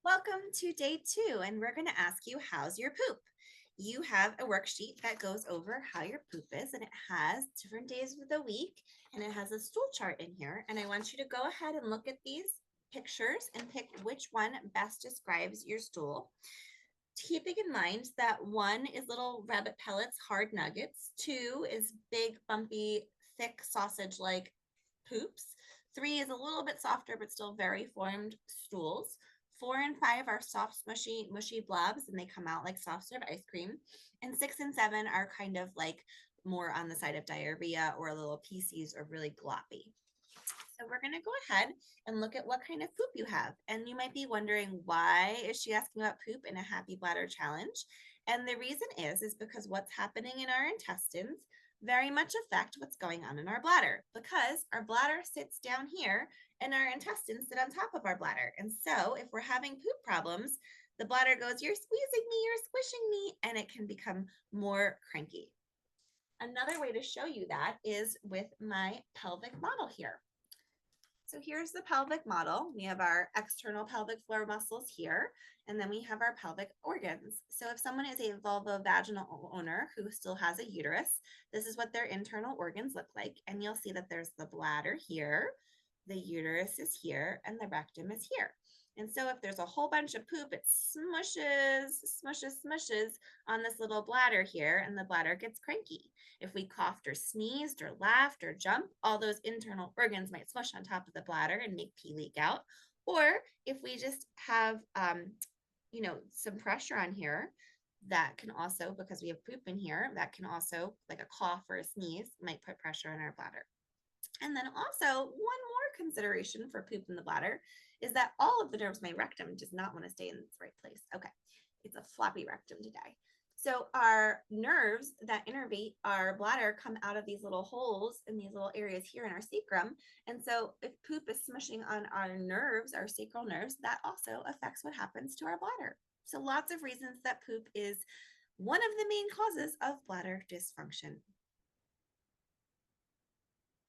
Welcome to day 2, and we're going to ask you, how's your poop? You have a worksheet that goes over how your poop is, and it has different days of the week, and it has a stool chart in here. And I want you to go ahead and look at these pictures and pick which one best describes your stool. Keeping in mind that 1 is little rabbit pellets, hard nuggets. 2 is big, bumpy, thick sausage-like poops. 3 is a little bit softer, but still very formed stools. 4 and 5 are soft, smushy, mushy blobs, and they come out like soft serve ice cream. And 6 and 7 are kind of like more on the side of diarrhea or a little PCs or really gloppy. So we're going to go ahead and look at what kind of poop you have. And you might be wondering, why is she asking about poop in a happy bladder challenge? And the reason is because what's happening in our intestines very much affect what's going on in our bladder, because our bladder sits down here and our intestines sit on top of our bladder. And so if we're having poop problems, the bladder goes, you're squeezing me, you're squishing me, and it can become more cranky. Another way to show you that is with my pelvic model here. So here's the pelvic model. We have our external pelvic floor muscles here, and then we have our pelvic organs. So if someone is a vulvovaginal owner who still has a uterus, this is what their internal organs look like. And you'll see that there's the bladder here, the uterus is here, and the rectum is here. And so if there's a whole bunch of poop, it smushes on this little bladder here, and the bladder gets cranky. If we coughed or sneezed or laughed or jumped, all those internal organs might smush on top of the bladder and make pee leak out. Or if we just have, some pressure on here, that can also, because we have poop in here, that can also, like a cough or a sneeze, might put pressure on our bladder. And then also, one more consideration for poop in the bladder is that all of the nerves, my rectum does not want to stay in its right place. Okay, it's a floppy rectum today. So our nerves that innervate our bladder come out of these little holes in these little areas here in our sacrum. And so if poop is smushing on our nerves, our sacral nerves, that also affects what happens to our bladder. So lots of reasons that poop is one of the main causes of bladder dysfunction.